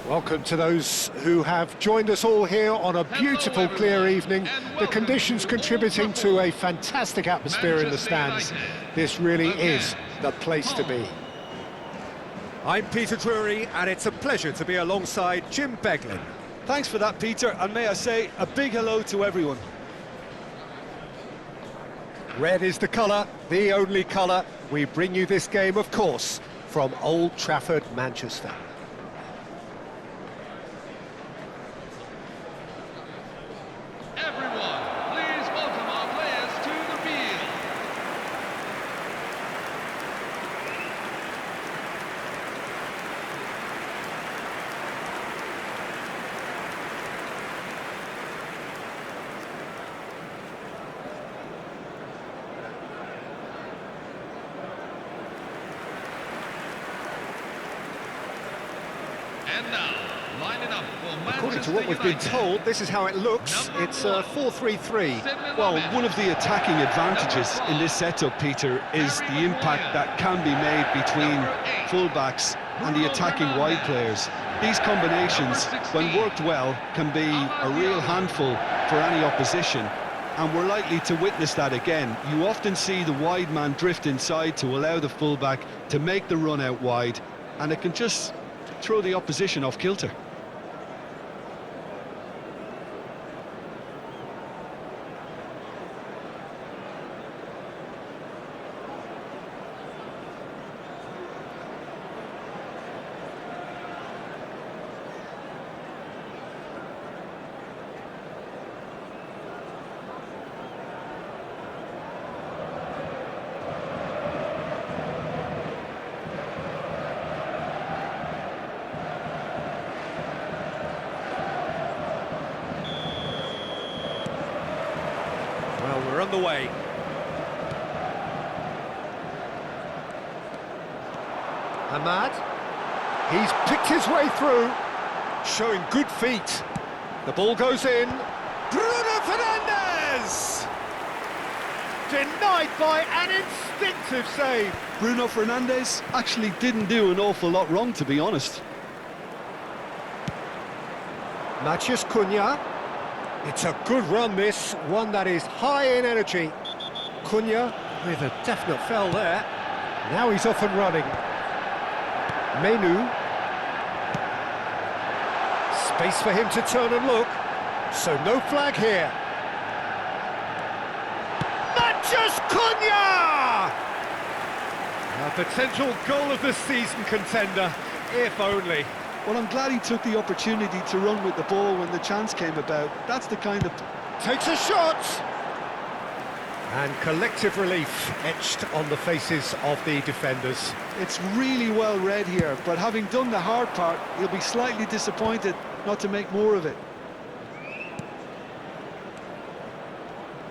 Welcome to those who have joined us all here on a beautiful, clear evening. The conditions contributing to a fantastic atmosphere in the stands. This really is the place to be. I'm Peter Drury, and it's a pleasure to be alongside Jim Beglin. Thanks for that, Peter, and may I say a big hello to everyone. Red is the colour, the only colour. We bring you this game, of course, from Old Trafford, Manchester. Everyone, please welcome our players to the field. And now, lining up for Manchester According to what we've been United. told, this is how it looks. It's a 4-3-3. Well, one of the attacking advantages in this setup, Peter, is the impact that can be made between fullbacks and the attacking wide players. These combinations, when worked well, can be a real handful for any opposition, and we're likely to witness that again. You often see the wide man drift inside to allow the fullback to make the run out wide, and it can just throw the opposition off kilter. Well, we're on the way. Ahmad, he's picked his way through, showing good feet. The ball goes in. Bruno Fernandes! Denied by an instinctive save. Bruno Fernandes actually didn't do an awful lot wrong, to be honest. Matheus Cunha. It's a good run, this, one that is high in energy. Cunha with a definite fell there. Now he's off and running. Menu. Space for him to turn and look. So no flag here. Matheus Cunha! A potential goal of the season contender, if only. Well, I'm glad he took the opportunity to run with the ball when the chance came about. That's the kind of... Takes a shot! And collective relief etched on the faces of the defenders. It's really well read here, but having done the hard part, he'll be slightly disappointed not to make more of it.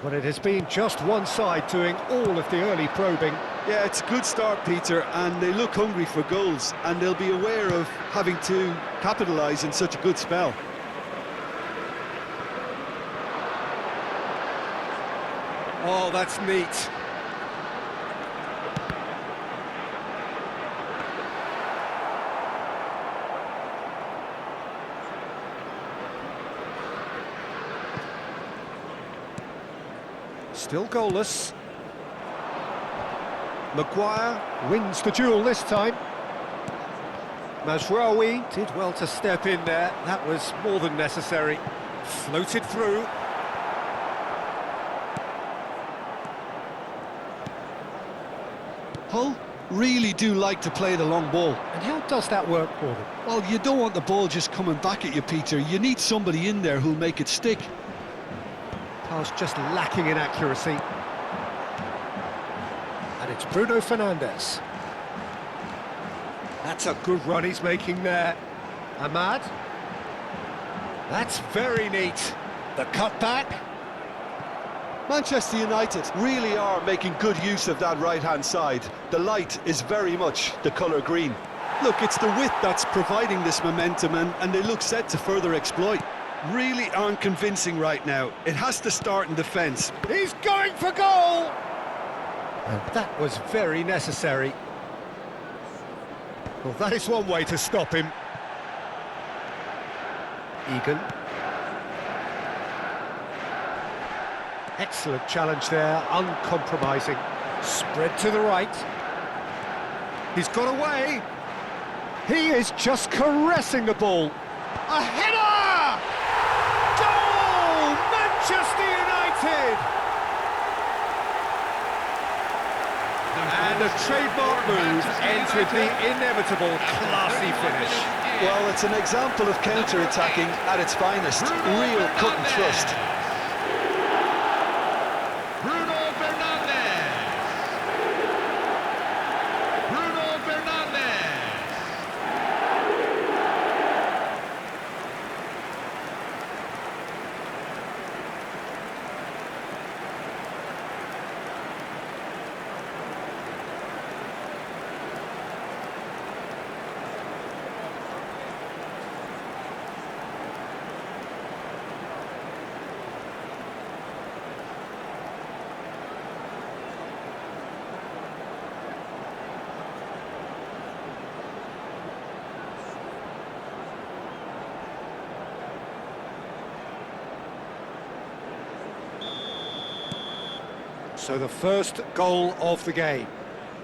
But it has been just one side doing all of the early probing. Yeah, it's a good start, Peter, and they look hungry for goals, and they'll be aware of having to capitalise in such a good spell. Oh, that's neat. Still goalless. Maguire wins the duel this time. Mazraoui did well to step in there. That was more than necessary. Floated through. Hull really do like to play the long ball. And how does that work for them? Well, you don't want the ball just coming back at you, Peter. You need somebody in there who'll make it stick. Pass just lacking in accuracy. And it's Bruno Fernandes. That's a good run he's making there. Ahmad. That's very neat. The cutback. Manchester United really are making good use of that right-hand side. The light is very much the colour green. Look, it's the width that's providing this momentum, and they look set to further exploit. Really aren't convincing right now. It has to start in defence. He's going for goal! And that was very necessary. Well, that is one way to stop him. Egan. Excellent challenge there, uncompromising. Spread to the right. He's got away. He is just caressing the ball. A header! Goal! Manchester United! And a trademark move ends with the inevitable classy finish. Well, it's an example of counter-attacking at its finest. Real cut and thrust. Bruno Fernandes. Bruno Fernandes. So the first goal of the game.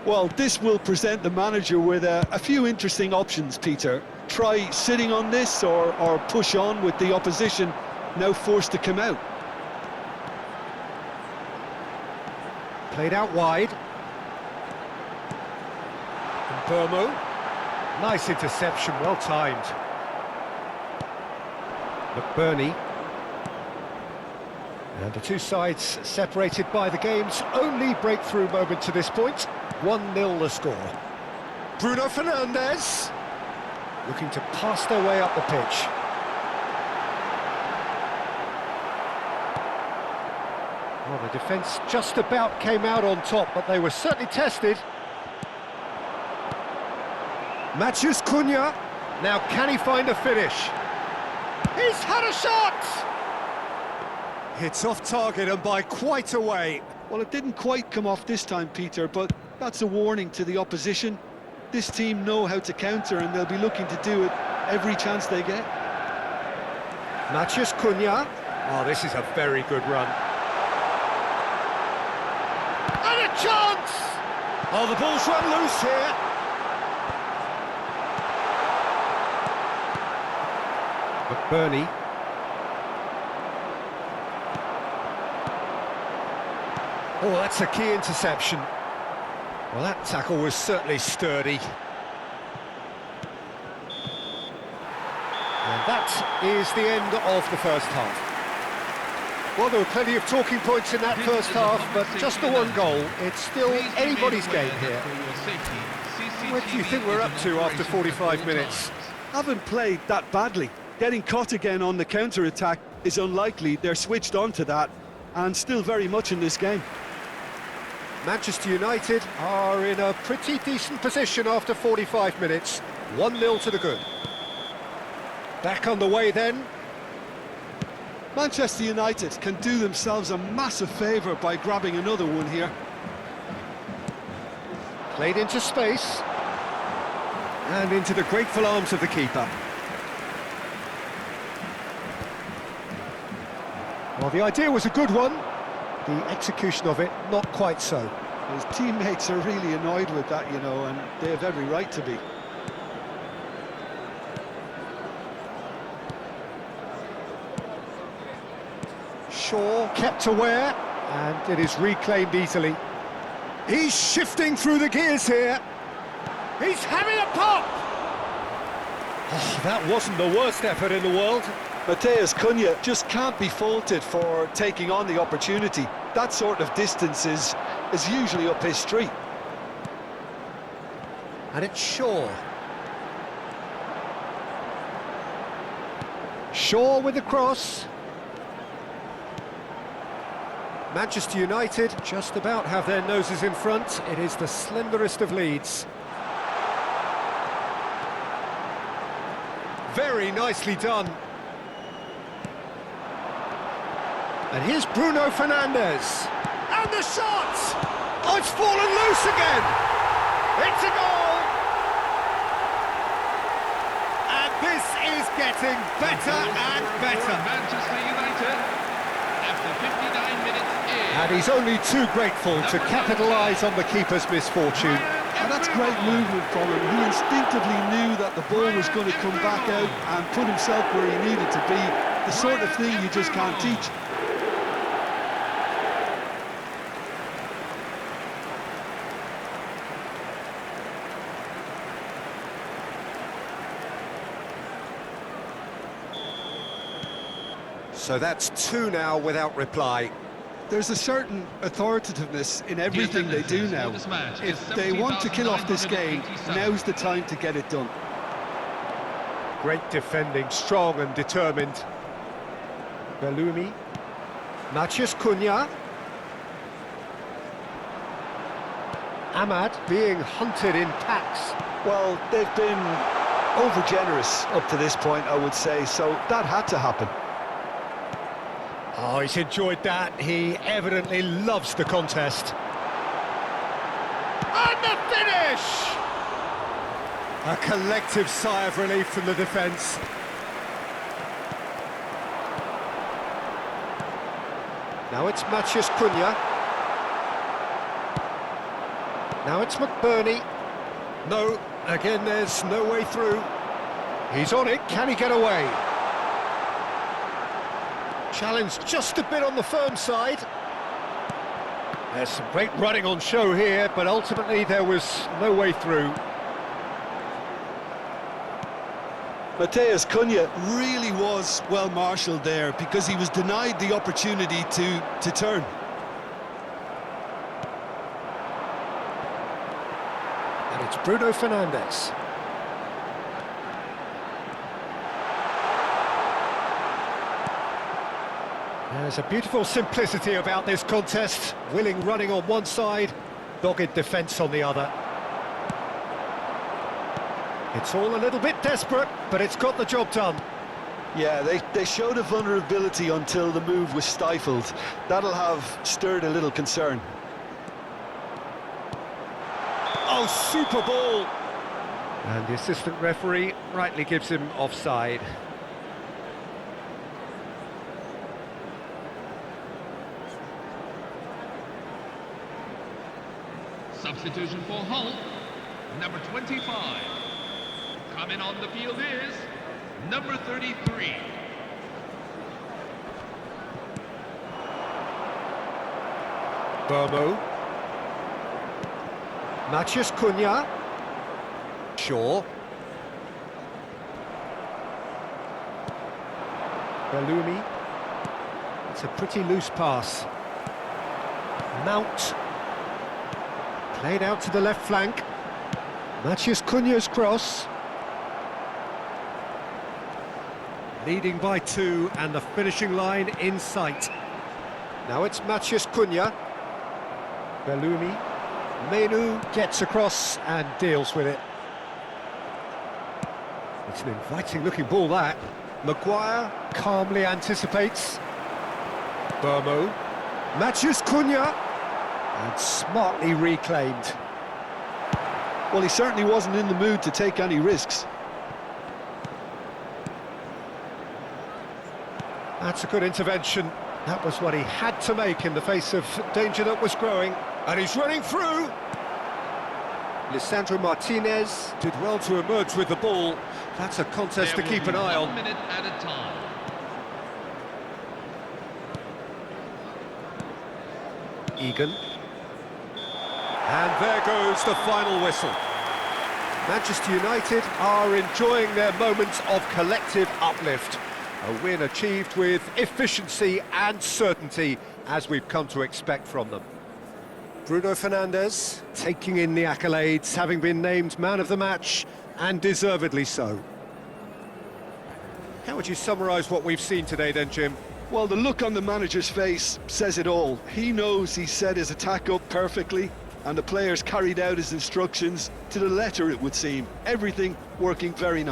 Well, this will present the manager with a few interesting options, Peter. Try sitting on this or push on with the opposition now forced to come out. Played out wide. Burmo. Nice interception, well timed. McBurney. And the two sides separated by the game's only breakthrough moment to this point. 1-0 the score. Bruno Fernandes looking to pass their way up the pitch. Well, the defence just about came out on top, but they were certainly tested. Matheus Cunha. Now can he find a finish? He's had a shot! It's off target and by quite a way. Well, it didn't quite come off this time, Peter, but that's a warning to the opposition. This team know how to counter and they'll be looking to do it every chance they get. Matheus Cunha. Oh, this is a very good run. And a chance! Oh, the ball's run loose here. McBurney. Oh, that's a key interception. Well, that tackle was certainly sturdy. And that is the end of the first half. Well, there were plenty of talking points in that first half, but just the one goal. It's still anybody's game here. What do you think we're up to after 45 minutes? Haven't played that badly. Getting caught again on the counter-attack is unlikely. They're switched on to that and still very much in this game. Manchester United are in a pretty decent position after 45 minutes. 1-0 to the good. Back on the way then. Manchester United can do themselves a massive favour by grabbing another one here. Played into space. And into the grateful arms of the keeper. Well, the idea was a good one. The execution of it, not quite so. His teammates are really annoyed with that, you know, and they have every right to be. Shaw kept aware, and it is reclaimed easily. He's shifting through the gears here. He's having a pop! Oh, that wasn't the worst effort in the world. Matheus Cunha just can't be faulted for taking on the opportunity. That sort of distance is usually up his street. And it's Shaw. Shaw with the cross. Manchester United just about have their noses in front. It is the slenderest of leads. Very nicely done. And here's Bruno Fernandes. And the shot! Oh, it's fallen loose again! It's a goal! And this is is getting better and better. Manchester United, after 59 minutes in. And he's only too grateful to capitalise on the keeper's misfortune. And that's great movement from him. He instinctively knew that the ball was going to come back out and put himself where he needed to be. The sort of thing you just can't teach. So that's two now without reply. There's a certain authoritativeness in everything they do now. If they want to kill off this game, now's the time to get it done. Great defending, strong and determined. Bellumi. Matheus Cunha. Ahmad being hunted in packs. Well, they've been over-generous up to this point, I would say, so that had to happen. Oh, he's enjoyed that. He evidently loves the contest. And the finish! A collective sigh of relief from the defence. Now it's Matheus Cunha. Now it's McBurney. No, again there's no way through. He's on it, can he get away? Challenge just a bit on the firm side. There's some great running on show here, but ultimately there was no way through. Matheus Cunha really was well marshalled there because he was denied the opportunity to turn. And it's Bruno Fernandes. There's a beautiful simplicity about this contest. Willing running on one side, dogged defence on the other. It's all a little bit desperate, but it's got the job done. Yeah, they showed a vulnerability until the move was stifled. That'll have stirred a little concern. Oh, super ball! And the assistant referee rightly gives him offside. Substitution for Hull, number 25. Coming on the field is number 33. Burmo. Matheus Cunha. Shaw. Bellumi. It's a pretty loose pass. Mount. Played out to the left flank. Matheus Cunha's cross. Leading by two and the finishing line in sight. Now it's Matheus Cunha. Bellumi. Menu gets across and deals with it. It's an inviting looking ball that. Maguire calmly anticipates. Burmo. Matheus Cunha. And smartly reclaimed. Well, he certainly wasn't in the mood to take any risks. That's a good intervention. That was what he had to make in the face of danger that was growing. And he's running through. Lisandro Martinez did well to emerge with the ball. That's a contest to keep an eye on. 1 minute at a time. Egan. And there goes the final whistle. Manchester United are enjoying their moments of collective uplift. A win achieved with efficiency and certainty, as we've come to expect from them. Bruno Fernandes taking in the accolades, having been named man of the match, and deservedly so. How would you summarise what we've seen today then, Jim? Well, the look on the manager's face says it all. He knows he set his attack up perfectly, and the players carried out his instructions to the letter, it would seem. Everything working very nice.